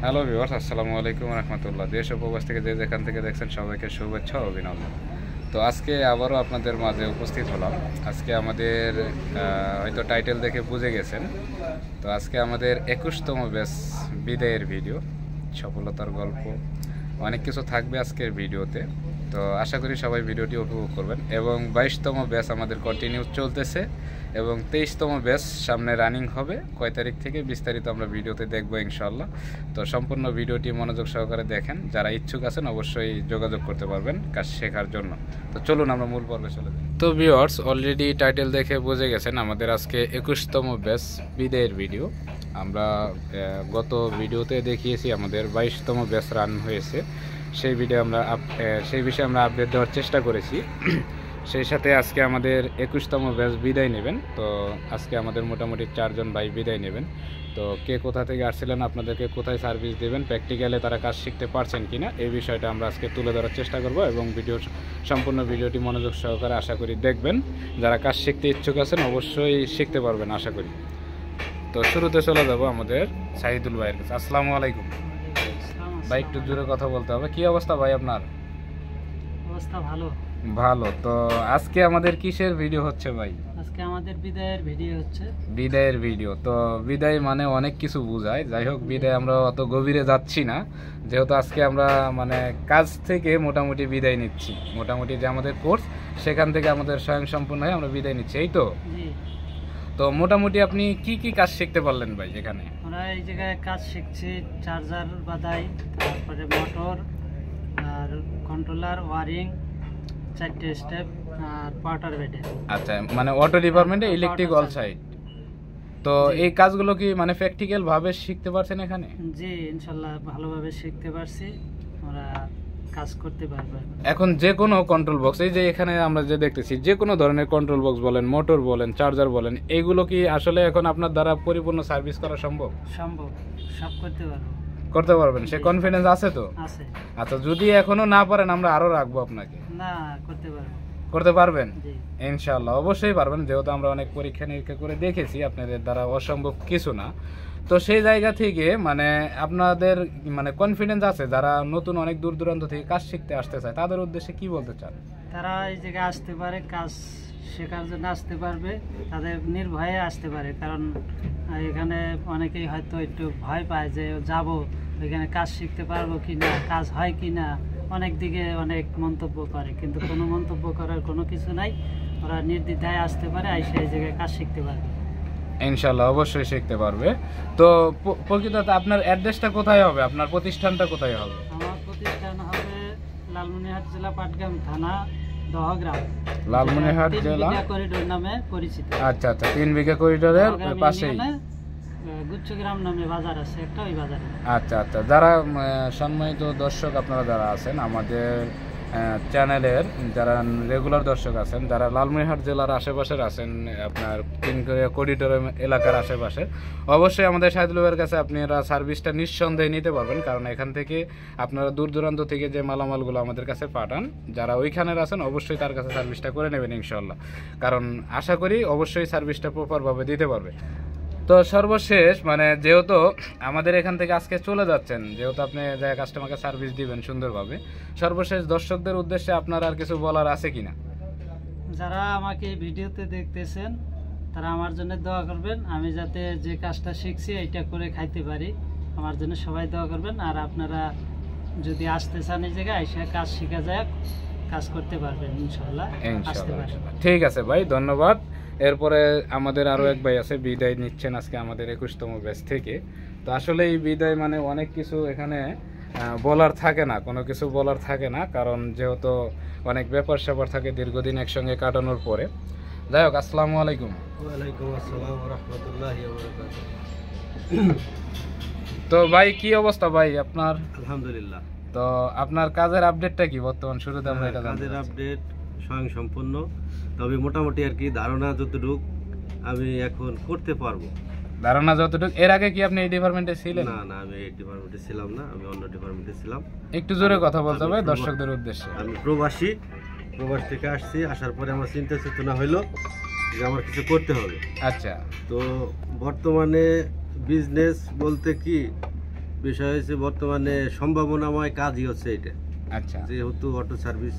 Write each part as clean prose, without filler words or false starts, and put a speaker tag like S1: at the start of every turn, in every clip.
S1: Hello viewers, আসসালামু আলাইকুম রহমতুল্লাহ। দেশ ও প্রবাস থেকে যে যেখান থেকে দেখছেন সবাইকে শুভেচ্ছা ও অভিনন্দন। তো আজকে আবারও আপনাদের মাঝে উপস্থিত হলাম। আজকে আমাদের হয়তো টাইটেল দেখে বুঝে গেছেন, তো আজকে আমাদের 21তম ব্যাচ বিদায়ের ভিডিও, সফলতার গল্প, অনেক কিছু থাকবে আজকের ভিডিওতে। তো আশা করি সবাই ভিডিওটি উপভোগ করবেন। এবং 22তম ব্যাচ আমাদের কন্টিনিউ চলতেছে এবং 23তম ব্যাচ সামনে রানিং হবে। কয় তারিখ থেকে বিস্তারিত আমরা ভিডিওতে দেখবো ইনশাল্লাহ। তো সম্পূর্ণ ভিডিওটি মনোযোগ সহকারে দেখেন। যারা ইচ্ছুক আছেন অবশ্যই যোগাযোগ করতে পারবেন কাজ শেখার জন্য। তো চলুন আমরা মূল পর্বে চলে যাই। তো ভিউয়ার্স, অলরেডি টাইটেল দেখে বুঝে গেছেন আমাদের আজকে 21তম ব্যাচ বিদায়ের ভিডিও। আমরা গত ভিডিওতে দেখিয়েছি আমাদের 22তম ব্যাচ রান হয়েছে, সেই বিষয়ে আমরা আপডেট দেওয়ার চেষ্টা করেছি। সেই সাথে আজকে আমাদের 21তম ব্যাচ বিদায় নেবেন। তো আজকে আমাদের মোটামুটি 4 জন ভাই বিদায় নেবেন। তো কে কোথা থেকে আসছিলেন, আপনাদেরকে কোথায় সার্ভিস দেবেন, প্র্যাকটিক্যালে তারা কাজ শিখতে পারছেন কিনা, এই বিষয়টা আমরা আজকে তুলে ধরার চেষ্টা করব। এবং সম্পূর্ণ ভিডিওটি মনোযোগ সহকারে আশা করি দেখবেন। যারা কাজ শিখতে ইচ্ছুক আছেন অবশ্যই শিখতে পারবেন আশা করি। তো শুরুতে চলে যাব আমাদের শাহিদুল ভাইয়ের কাছে। আসসালামু আলাইকুম ভাই, একটু জোরে কথা বলতে হবে। কি অবস্থা ভাই আপনার?
S2: অবস্থা ভালো।
S1: ভালো। তো আজকে আমাদের কিসের ভিডিও হচ্ছে ভাই?
S2: আজকে আমাদের বিদায়ের ভিডিও হচ্ছে।
S1: বিদায়ের ভিডিও। তো বিদায় মানে অনেক কিছু বোঝায়। যাই হোক, বিদায় আমরা অত গভীরে যাচ্ছি না, যেহেতু আজকে আমরা মানে কাজ থেকে মোটামুটি বিদায় নিচ্ছি। মোটামুটি যে আমাদের কোর্স, সেখান থেকে আমাদের স্বয়ংসম্পূর্ণ হয়ে আমরা বিদায় নিচ্ছি, এই তো। তো মোটামুটি আপনি কি কি কাজ শিখতে পারলেন ভাই এখানে?
S2: আমরা এই জায়গায় কাজ শিখছি, চার্জার বাদাই, তারপরে মোটর আর কন্ট্রোলার, ওয়ারিং, 4টে স্টেপ আর পাউডার বেডে।
S1: আচ্ছা, মানে অটো ডিপার্টমেন্টে ইলেকট্রিক অল সাইড। তো এই কাজগুলো কি মানে প্র্যাকটিক্যাল ভাবে শিখতে পারছেন এখানে?
S2: জি, ইনশাল্লাহ ভালোভাবে শিখতে পারছি। আমরা কাজ করতে পারবো। এখন
S1: যে কোনো কন্ট্রোল বক্স, এই যে এখানে আমরা যে দেখতেছি, যে কোনো ধরনের কন্ট্রোল বক্স বলেন, মোটর বলেন, চার্জার বলেন, এগুলো কি আসলে এখন আপনার দ্বারা পরিপূর্ণ সার্ভিস করা সম্ভব?
S2: সম্ভব, সব করতে পারবো।
S1: করতে পারবেন, সে কনফিডেন্স আছে তো?
S2: আছে।
S1: আচ্ছা, যদি এখনো না পারেন আমরা আরো রাখবো আপনাকে।
S2: না, করতে পারবো।
S1: করতে পারবেন?
S2: জি
S1: ইনশাআল্লাহ অবশ্যই পারবেন, যেহেতু আমরা অনেক পরীক্ষা নিরীক্ষা করে দেখেছি আপনাদের দ্বারা অসম্ভব কিছু না। তো সেই জায়গা থেকে মানে আপনাদের মানে কনফিডেন্স আছে, যারা নতুন অনেক দূর দূরান্ত থেকে কাজ শিখতে আসতে চায় তাদের উদ্দেশ্যে কি বলতে চান?
S2: তারা এই জায়গায় আসতে পারে, কাজ শেখার জন্য আসতে পারবে, তাদের নির্ভয়ে আসতে পারে। কারণ এখানে অনেকেই হয়তো একটু ভয় পায় যে যাব এখানে কাজ শিখতে পারবো কি না, কাজ হয় কি না, অনেক দিকে অনেক মন্তব্য করে, কিন্তু কোনো মন্তব্য করার কোনো কিছু নাই। ওরা নির্দ্বিধায় আসতে পারে, এসে এই জায়গায় কাজ শিখতে পারবে।
S1: ইনশাআল্লাহ অবশ্যই শিখতে পারবে। তো প্রকৃততে আপনার অ্যাড্রেসটা কোথায় হবে, আপনার প্রতিষ্ঠানটা কোথায় হবে?
S2: আমার প্রতিষ্ঠান হবে লালমনিরহাট জেলা, পাটগ্রাম থানা, দহগ্রাম।
S1: লালমনিরহাট জেলা
S2: করিডোর নামে পরিচিত।
S1: আচ্ছা আচ্ছা, 3 বিঘা করিডোরের পাশেই
S2: গুচ্ছগ্রাম নামে বাজার আছে একটা, ওই বাজারে।
S1: আচ্ছা আচ্ছা, যারা সম্মানিত দর্শক আপনারা যারা আছেন আমাদের চ্যানেলের, যারা রেগুলার দর্শক আছেন, যারা লালমনিরহাট জেলার আশেপাশের আছেন, আপনার 3 করিডোর এলাকার আশেপাশে, অবশ্যই আমাদের শাহিদুল ভাইয়ের কাছে আপনারা সার্ভিসটা নিঃসন্দেহে নিতে পারবেন। কারণ এখান থেকে আপনারা দূর দূরান্ত থেকে যে মালামালগুলো আমাদের কাছে পাঠান, যারা ওইখানের আছেন অবশ্যই তার কাছে সার্ভিসটা করে নেবেন ইনশাল্লাহ। কারণ আশা করি অবশ্যই সার্ভিসটা প্রপারভাবে দিতে পারবে। তো সর্বশেষ মানে যেহেতু আমাদের এখান থেকে আজকে চলে যাচ্ছেন, যেহেতু আপনি যে কাস্টমারকে সার্ভিস দিবেন সুন্দরভাবে, সর্বশেষ দর্শকদের উদ্দেশ্যে আপনার আর কিছু বলার আছে কিনা?
S2: যারা আমাকে ভিডিওতে দেখতেছেন তারা আমার জন্য দোয়া করবেন, আমি যাতে যে কাজটা শিখছি এইটা করে খাইতে পারি। আমার জন্য সবাই দোয়া করবেন। আর আপনারা যদি আসতে চান এই জায়গায়, এসে কাজ শেখা যায়, কাজ করতে পারবেন ইনশাল্লাহ।
S1: ঠিক আছে ভাই, ধন্যবাদ। এরপরে আমাদের আরো এক ভাই আছে, বিদায় নিচ্ছেন আজকে আমাদের 21তম ব্যাচ থেকে। তো আসলে এই বিদায় মানে অনেক কিছু এখানে বলার থাকে না, কোনো কিছু বলার থাকে না, কারণ যেহেতু অনেক ব্যাপার স্যাপার থাকে দীর্ঘদিন একসঙ্গে কাটানোর পরে। যাই হোক, আসসালামু আলাইকুম।
S2: ওয়ালাইকুম আসসালাম ওয়া রাহমাতুল্লাহি ওয়া বারাকাতুহু।
S1: তো ভাই কি অবস্থা ভাই আপনার?
S2: আলহামদুলিল্লাহ।
S1: তো আপনার কাজের আপডেটটা কি বর্তমান? শুরুতে আমরা এটা
S2: কাজের আপডেট স্বয়ংসম্পূর্ণ, তবে মোটামুটি আর কি ধারণা যতটুকু আমি এখন করতে পারবো।
S1: ধারণা যতটুকু। এর আগে কি আপনি এই ডিপার্টমেন্টে ছিলেন?
S2: না না, আমি এই ডিপার্টমেন্টে ছিলাম না, আমি অন্য ডিপার্টমেন্টে ছিলাম।
S1: একটু জোরে কথা বলতে হবে দর্শকদের উদ্দেশ্যে।
S2: আমি প্রবাস থেকে আসছি। আসার পরে আমার চিন্তা চেতনা হইলো যে আমার কিছু করতে হবে।
S1: আচ্ছা,
S2: তো বর্তমানে বিজনেস বলতে কি
S3: বিষয় হচ্ছে বর্তমানে সম্ভাবনাময় কাজই হচ্ছে এটা।
S1: আচ্ছা
S3: যেহেতু অটো সার্ভিস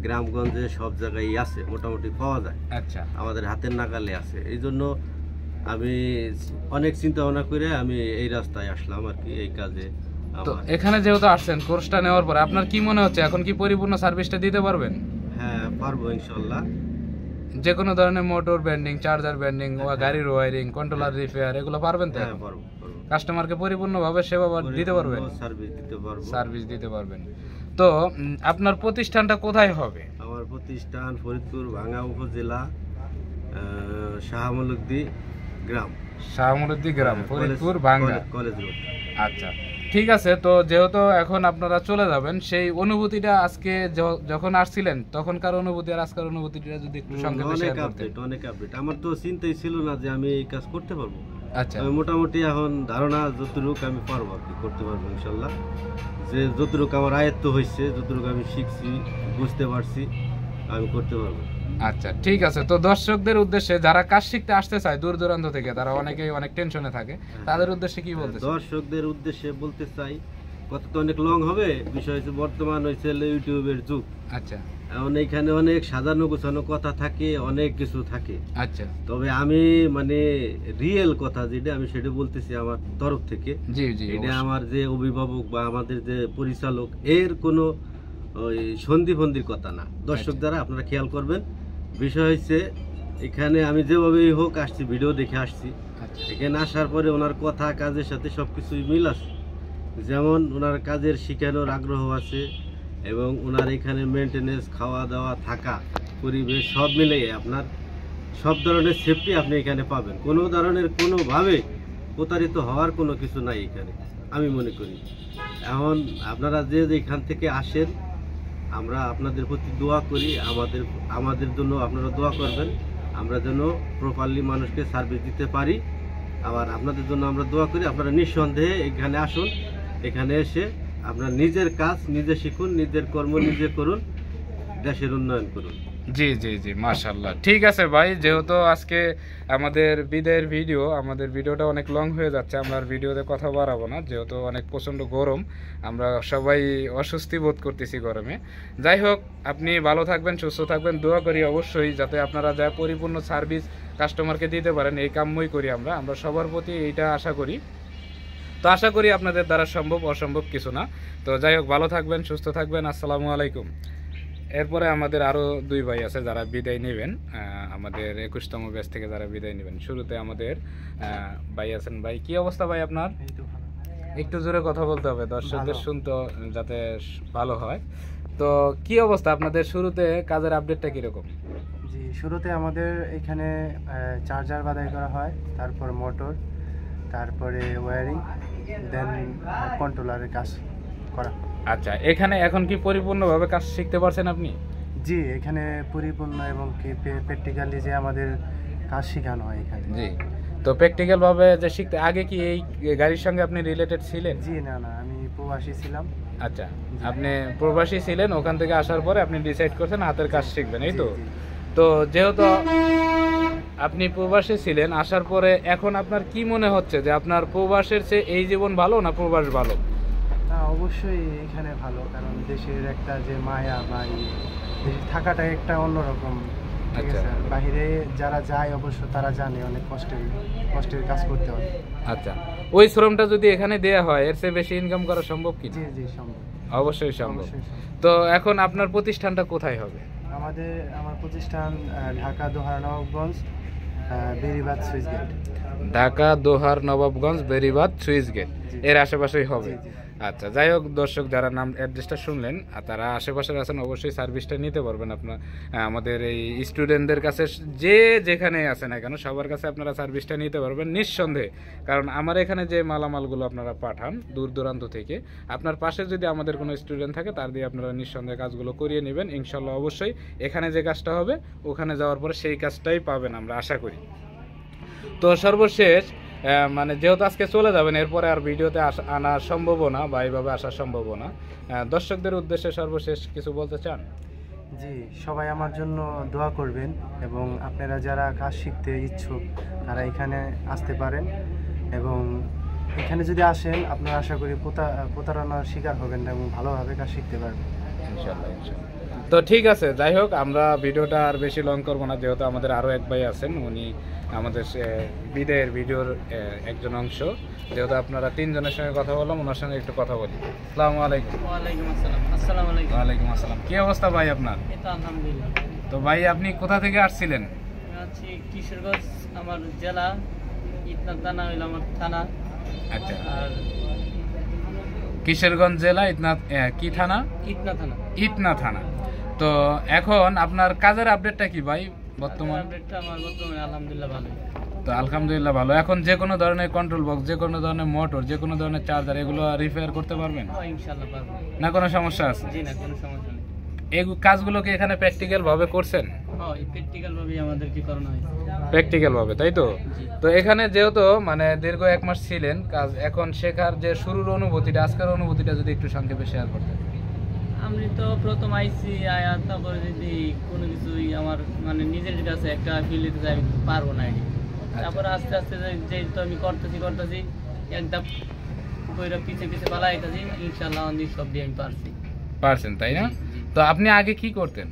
S3: গ্রামগঞ্জে সব জায়গায় আছে, মোটামুটি পাওয়া যায়,
S1: আচ্ছা
S3: আমাদের হাতের নাগালে আছে। এই জন্য আমি অনেক চিন্তা ভাবনা করে আমি এই রাস্তায় আসলাম আর কি, এই কাজে।
S1: তো এখানে যেহেতু আসছেন কোর্সটা নেওয়ার পরে আপনার কি মনে হচ্ছে এখন কি পরিপূর্ণ সার্ভিসটা দিতে পারবেন?
S3: হ্যাঁ, পারবো ইনশাল্লাহ।
S1: যে কোনো ধরনের মোটর বেন্ডিং, চার্জার বেন্ডিং, গাড়ির ওয়্যারিং, কন্ট্রোলার রিপেয়ার এগুলো পারবেন তো?
S3: হ্যাঁ, পারবো।
S1: কাস্টমারকে পরিপূর্ণভাবে সেবা দিতে পারবেন,
S3: সার্ভিস দিতে পারবো।
S1: সার্ভিস দিতে পারবেন। তো আপনার প্রতিষ্ঠানটা কোথায় হবে?
S3: আমার প্রতিষ্ঠান ফরিদপুর ভাঙ্গা উপজেলা, শাহমুলুদ্দি গ্রাম।
S1: শাহমুলুদ্দি গ্রাম, ফরিদপুর ভাঙ্গা
S3: কলেজ রোড।
S1: আচ্ছা ঠিক আছে। তো যেহেতু এখন আপনারা চলে যাবেন, সেই অনুভূতিটা আজকে যখন আসছিলেন তখনকার অনুভূতি আর আজকের অনুভূতিটা যদি একটু সংক্ষেপে শেয়ার করতেন।
S3: অনেক আপডেট। আমার তো চিন্তাই ছিল না যে আমি এই কাজ করতে পারবো।
S1: আচ্ছা,
S3: আমি মোটামুটি এখন ধারণা যতটুকু আমি পারবো আর কি, করতে পারবো ইনশাল্লাহ। যে যতটুকু আমার আয়ত্ত হয়েছে, যতটুকু আমি শিখছি, বুঝতে পারছি, আমি করতে পারবো।
S1: আচ্ছা ঠিক আছে। তো দর্শকদের উদ্দেশ্যে যারা কাজ শিখতে আসতে চায় দূর দূরান্ত থেকে, তারা অনেকেই অনেক টেনশনে থাকে, তাদের উদ্দেশ্যে কি বলতে চাই?
S3: দর্শকদের উদ্দেশ্যে বলতে চাই, কথা তো অনেক লং হবে। বিষয় হচ্ছে বর্তমান হয়েছে ইউটিউবের যুগ।
S1: আচ্ছা,
S3: এখন এইখানে অনেক সাজানো গোছানো কথা থাকে, অনেক কিছু থাকে।
S1: আচ্ছা,
S3: তবে আমি মানে রিয়েল কথা যেটা আমি সেটা বলতেছি আমার তরফ থেকে।
S1: জি জি,
S3: এটা আমার যে অভিভাবক বা আমাদের যে পরিচালক, এর কোনো ওই সন্ধিফন্দির কথা না। দর্শক দ্বারা আপনারা খেয়াল করবেন। বিষয় হচ্ছে এখানে আমি যেভাবেই হোক আসছি, ভিডিও দেখে আসছি। এখানে আসার পরে ওনার কথা কাজের সাথে সবকিছুই মিল আছে। যেমন ওনার কাজের শিখানোর আগ্রহ আছে, এবং ওনার এখানে মেনটেনেন্স, খাওয়া দাওয়া, থাকা, পরিবেশ সব মিলিয়ে আপনার সব ধরনের সেফটি আপনি এখানে পাবেন। কোনো ধরনের কোনোভাবে প্রতারিত হওয়ার কোনো কিছু নাই এখানে, আমি মনে করি। এখন আপনারা যে এখান থেকে আসেন, আমরা আপনাদের প্রতি দোয়া করি, আমাদের জন্য আপনারা দোয়া করবেন, আমরা যেন প্রপারলি মানুষকে সার্ভিস দিতে পারি। আবার আপনাদের জন্য আমরা দোয়া করি, আপনারা নিঃসন্দেহে এখানে আসুন। এখানে এসে আপনার নিজের কাজ নিজে শিখুন, নিজের কর্ম নিজে করুন, দেশের উন্নয়ন করুন।
S1: জি জি জি, মাশাআল্লাহ। ঠিক আছে ভাই, যেহেতু আজকে আমাদের বিদায়ের ভিডিও, আমাদের ভিডিওটা অনেক লং হয়ে যাচ্ছে, আমরা আর ভিডিওতে কথা বাড়াবো না, যেহেতু অনেক প্রচণ্ড গরম, আমরা সবাই অস্বস্তি বোধ করতেছি গরমে। যাই হোক, আপনি ভালো থাকবেন, সুস্থ থাকবেন, দোয়া করি অবশ্যই যাতে আপনারা যা পরিপূর্ণ সার্ভিস কাস্টমারকে দিতে পারেন, এই কাম্যই করি আমরা সবার প্রতি এইটা আশা করি। তো আশা করি আপনাদের দ্বারা সম্ভব, অসম্ভব কিছু না। তো যাই হোক, ভালো থাকবেন, সুস্থ থাকবেন, আসসালামু আলাইকুম। এরপরে আমাদের আরও দুই ভাই আছে যারা বিদায় নেবেন, আমাদের 21তম ব্যাচ থেকে যারা বিদায় নেবেন। শুরুতে আমাদের ভাই আছেন। ভাই, কি অবস্থা ভাই আপনার? একটু জোরে কথা বলতে হবে, দর্শকদের শুনতে যাতে ভালো হয়। তো কি অবস্থা আপনাদের শুরুতে কাজের আপডেটটা কীরকম?
S4: জি, শুরুতে আমাদের এখানে চার্জার বাদাই করা হয়, তারপর মোটর, তারপরে ওয়্যারিং, দেন কন্ট্রোলারের কাজ করা।
S1: আচ্ছা, এখানে এখন কি পরিপূর্ণভাবে কাজ শিখতে পারছেন আপনি?
S4: জি, এখানে পরিপূর্ণ এবং কি প্র্যাকটিক্যালি যে আমাদের কাজ শেখানো হয় এখানে।
S1: জি, তো প্র্যাকটিক্যাল ভাবে যে শিখতে, আগে কি এই গাড়ির সঙ্গে আপনি রিলেটেড ছিলেন?
S4: জি না, আমি প্রবাসী ছিলাম।
S1: আচ্ছা, আপনি প্রবাসী ছিলেন, ওখান থেকে আসার পরে আপনি ডিসাইড করছেন হাতের কাজ শিখবেন, এই তো? তো যেহেতু আপনি প্রবাসী ছিলেন, আসার পরে এখন আপনার কি মনে হচ্ছে যে আপনার প্রবাসের চেয়ে এই জীবন ভালো না প্রবাস ভালো?
S4: না, অবশ্যই এখানে ভালো, কারণ দেশের একটা যে মায়া বা দেশে থাকাটা একটা অন্যরকম। ঠিক আছে, বাইরে যারা যায় অবশ্য তারা জানে অনেক কষ্টের কাজ করতে হয়।
S1: আচ্ছা, ওই শ্রমটা যদি এখানে দেয়া হয়, এর চেয়ে বেশি ইনকাম করা সম্ভব কি?
S4: জি জি, সম্ভব,
S1: অবশ্যই সম্ভব। তো এখন আপনার প্রতিষ্ঠানটা কোথায় হবে?
S4: আমার প্রতিষ্ঠান ঢাকা দোহার নবাবগঞ্জ, বেরিবাদ সুইচ গেট।
S1: ঢাকা দোহার নবাবগঞ্জ, বেরিবাদ সুইচ গেট, এর আশেপাশেই হবে। আচ্ছা, যাই হোক, দর্শক যারা নাম অ্যাড্রেসটা শুনলেন তারা আশেপাশে আছেন, অবশ্যই সার্ভিসটা নিতে পারবেন। আপনার আমাদের এই স্টুডেন্টদের কাছে, যে যেখানে আছেন না কেন, সবার কাছে আপনারা সার্ভিসটা নিতে পারবেন নিঃসন্দেহে। কারণ আমার এখানে যে মালামালগুলো আপনারা পাঠান দূর দূরান্ত থেকে, আপনার পাশে যদি আমাদের কোনো স্টুডেন্ট থাকে, তার দিয়ে আপনারা নিঃসন্দেহে কাজগুলো করিয়ে নেবেন ইনশাল্লাহ। অবশ্যই এখানে যে কাজটা হবে, ওখানে যাওয়ার পরে সেই কাজটাই পাবেন আমরা আশা করি। তো সর্বশেষ, মানে যেহেতু আজকে চলে যাবেন, এরপরে আর ভিডিওতে আনা সম্ভব না বা এইভাবে আসা সম্ভব না, দর্শকদের উদ্দেশ্যে সর্বশেষ কিছু বলতে চান?
S4: জি, সবাই আমার জন্য দোয়া করবেন, এবং আপনারা যারা কাজ শিখতে ইচ্ছুক তারা এখানে আসতে পারেন, এবং এখানে যদি আসেন আপনারা আশা করি প্রতারণার শিকার হবেন না এবং ভালোভাবে কাজ শিখতে পারবেন
S1: ইনশাআল্লাহ ইনশাআল্লাহ। তো ঠিক আছে, যাই হোক আমরা ভিডিওটা আর বেশি লং করবো না, যেহেতু আমাদের আরও এক ভাই আছেন, উনি আমাদের বিদায়ের ভিডিওর একজন অংশ। যেহেতু আপনারা তিনজনের সঙ্গে কথা বললাম, ওনার সঙ্গে একটু কথা বলি। আসসালামু আলাইকুম।
S2: ওয়ালাইকুম আসসালাম। আসসালামু আলাইকুম।
S1: ওয়ালাইকুম আসসালাম। কি অবস্থা ভাই আপনার?
S2: এই তো আলহামদুলিল্লাহ।
S1: তো ভাই আপনি কোথা থেকে আসছিলেন?
S2: আমি আছি কিশোরগঞ্জ, আমার জেলা, ইতনা থানা হইল আমার থানা।
S1: আচ্ছা,
S2: আর
S1: কিশোরগঞ্জ জেলা কি থানা?
S2: ইতনা থানা।
S1: ইতনা থানা। তো এখন আপনার কাজের আপডেটটা কি ভাই বর্তমান?
S2: আপডেটটা আমার বর্তমানে আলহামদুলিল্লাহ ভালো।
S1: তো আলহামদুলিল্লাহ ভালো। এখন যে কোনো ধরনের কন্ট্রোল বক্স, যে কোনো ধরনের মোটর, যে কোনো ধরনের চার্জার এগুলো রিপেয়ার করতে পারবেন?
S2: হ্যাঁ ইনশাআল্লাহ পারবো।
S1: না কোনো সমস্যা আছে?
S2: জি না, কোনো সমস্যা নেই।
S1: এই কাজগুলো কি এখানে প্র্যাকটিক্যাল ভাবে করছেন?
S2: হ্যাঁ, এই প্র্যাকটিক্যাল ভাবেই আমাদের কি করানো হয়েছে।
S1: প্র্যাকটিক্যাল ভাবে, তাই তো?
S2: জি।
S1: তো এখানে যেহেতু মানে দীর্ঘ 1 মাস ছিলেন কাজ, এখন শেখার যে শুরুর অনুভূতিটা, আজকের অনুভূতিটা যদি একটু সংক্ষেপে শেয়ার করতেন।
S2: আমি তো প্রথম আইসি আয়া, তারপরে যদি কোনো কিছুই আমার মানে নিজের কাছে একটা ফিল দিতে আমি পারবো না এটি। তারপরে আস্তে আস্তে যেহেতু আমি করতেছি একদম কইরা পিছে পালাইতেছি, ইনশাআল্লাহ অনেক সব দিয়ে আমি
S1: পারছেন, তাই না? তো আপনি আগে কি করতেন?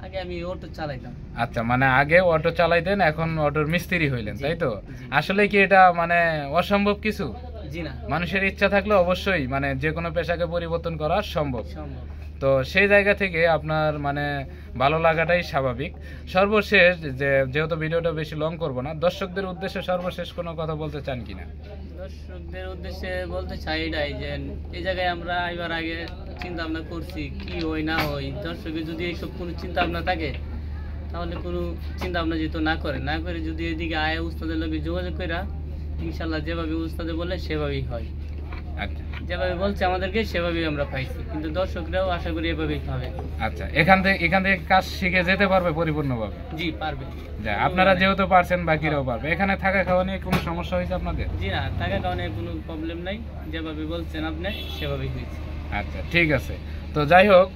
S2: আগে আমি অটো চালাইতাম।
S1: আচ্ছা, মানে আগে অটো চালাইতেন, এখন অটোর মিস্ত্রি হইলেন, তাই তো? আসলে কি এটা মানে অসম্ভব কিছু?
S2: জি না,
S1: মানুষের ইচ্ছা থাকলে অবশ্যই মানে যে কোনো পেশাকে পরিবর্তন করা সম্ভব।
S2: সম্ভব।
S1: তো সেই জায়গা থেকে আপনার মানে ভালো লাগাটাই স্বাভাবিক। সর্বশেষ যেহেতু ভিডিওটা বেশি লং করব না, দর্শকদের উদ্দেশ্যে সর্বশেষ কোনো কথা বলতে চান কিনা?
S2: দর্শকদের উদ্দেশ্যে বলতে চাই এটাই যে এই জায়গায় আমরা এবার আগে চিন্তা ভাবনা করছি, কি হই না হই। দর্শকের যদি এইসব কোনো চিন্তা ভাবনা থাকে তাহলে কোনো চিন্তা ভাবনা যেহেতু না করে যদি এদিকে আয় উস্তাদের লোকে যোগাযোগ করা, ইনশাল্লাহ যেভাবে উস্তাদে বলে সেভাবেই হয়।
S1: আচ্ছা,
S2: যেভাবে বলছে আমাদেরকে সেভাবেই আমরা পাইছি, কিন্তু দর্শকরাও আশা করি এভাবেই পাবে।
S1: আচ্ছা, এখান থেকে কাজ শিখে যেতে পারবে পরিপূর্ণভাবে?
S2: জি পারবে।
S1: আপনারা যেহেতু পারছেন, বাকিরাও পারবে। এখানে থাকা খাওয়া নিয়ে কোনো সমস্যা হয়েছে আপনাদের?
S2: জি না, টাকা কারণে কোনো প্রবলেম নাই, যেভাবে বলছেন আপনি সেভাবেই হয়েছে।
S1: আচ্ছা, ঠিক আছে। তো যাই হোক,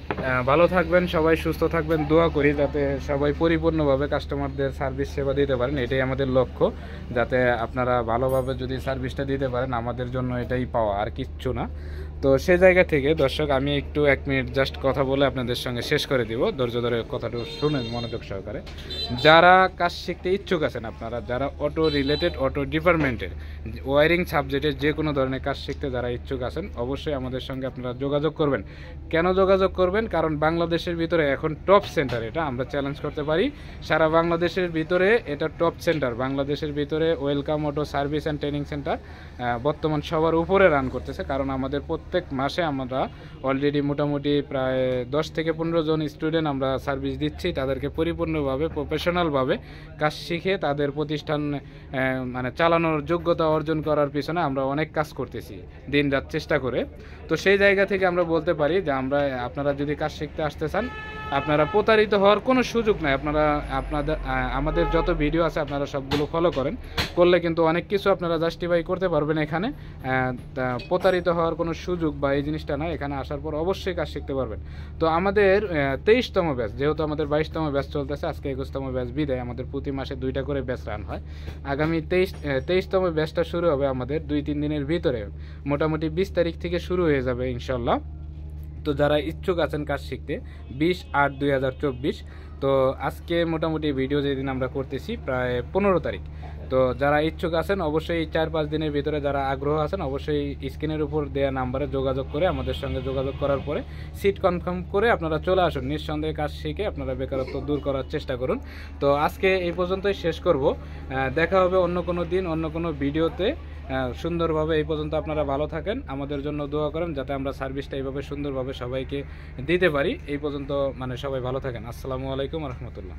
S1: ভালো থাকবেন সবাই, সুস্থ থাকবেন। দোয়া করি যাতে সবাই পরিপূর্ণভাবে কাস্টমারদের সার্ভিস সেবা দিতে পারেন, এটাই আমাদের লক্ষ্য। যাতে আপনারা ভালোভাবে যদি সার্ভিসটা দিতে পারেন, আমাদের জন্য এটাই পাওয়া, আর কিচ্ছু না। তো সেই জায়গা থেকে দর্শক আমি একটু 1 মিনিট জাস্ট কথা বলে আপনাদের সঙ্গে শেষ করে দিব। ধৈর্য ধরে কথাটা শুনেন মনোযোগ সহকারে। যারা কাজ শিখতে ইচ্ছুক আছেন, আপনারা যারা অটো রিলেটেড, অটো ডিপার্টমেন্টের ওয়ারিং সাবজেক্টের যে কোনো ধরনের কাজ শিখতে যারা ইচ্ছুক আছেন, অবশ্যই আমাদের সঙ্গে আপনারা যোগাযোগ করবেন। কেন যোগাযোগ করবেন? কারণ বাংলাদেশের ভিতরে এখন টপ সেন্টার, এটা আমরা চ্যালেঞ্জ করতে পারি। সারা বাংলাদেশের ভিতরে এটা টপ সেন্টার। বাংলাদেশের ভিতরে welcome auto service and training centre বর্তমান সবার উপরে রান করতেছে। কারণ আমাদের প্রত্যেক মাসে আমরা অলরেডি মোটামুটি প্রায় 10 থেকে 15 জন স্টুডেন্ট আমরা সার্ভিস দিচ্ছি। তাদেরকে পরিপূর্ণভাবে প্রফেশনালভাবে কাজ শিখে তাদের প্রতিষ্ঠান মানে চালানোর যোগ্যতা অর্জন করার পিছনে আমরা অনেক কাজ করতেছি দিন রাত চেষ্টা করে। তো সেই জায়গা থেকে আমরা বলতে পারি যে আপনারা যদি কাজ শিখতে আসতে চান, আপনারা প্রতারিত হওয়ার কোনো সুযোগ নাই। আমাদের যত ভিডিও আছে আপনারা সবগুলো ফলো করলে কিন্তু অনেক কিছু আপনারা জাস্টিফাই করতে পারবেন। এখানে প্রতারিত হওয়ার কোনো সুযোগ বা এই জিনিসটা না। এখানে আসার পর অবশ্যই কাজ শিখতে পারবেন। তো আমাদের 23তম ব্যাচ, যেহেতু আমাদের 22তম ব্যাচ চলতেছে, আজকে 21তম ব্যাচ বিদায়। আমাদের প্রতি মাসে 2টা করে ব্যাচ রান হয়। আগামী 23তম ব্যাচটা শুরু হবে আমাদের 2-3 দিনের ভিতরে, মোটামুটি 20 তারিখ থেকে শুরু হয়ে যাবে ইনশাল্লাহ। তো যারা ইচ্ছুক আছেন কাজ শিখতে, 20/8/2024। তো আজকে মোটামুটি ভিডিও যেদিন আমরা করতেছি প্রায় 15 তারিখ। তো যারা ইচ্ছুক আছেন অবশ্যই 4-5 দিনের ভিতরে যারা আগ্রহ আছেন অবশ্যই স্ক্রিনের উপর দেওয়া নাম্বারে যোগাযোগ করে আমাদের সঙ্গে যোগাযোগ করার পরে সিট কনফার্ম করে আপনারা চলে আসুন। নিঃসন্দেহে কাজ শিখে আপনারা বেকারত্ব দূর করার চেষ্টা করুন। তো আজকে এই পর্যন্তই শেষ করব। দেখা হবে অন্য কোনো দিন, অন্য কোনো ভিডিওতে। সুন্দরভাবে এই পর্যন্ত আপনারা ভালো থাকেন, আমাদের জন্য দোয়া করেন যাতে আমরা সার্ভিসটা এইভাবে সুন্দরভাবে সবাইকে দিতে পারি। এই পর্যন্ত মানে সবাই ভালো থাকেন। আসসালামু আলাইকুম রহমতুল্লাহ।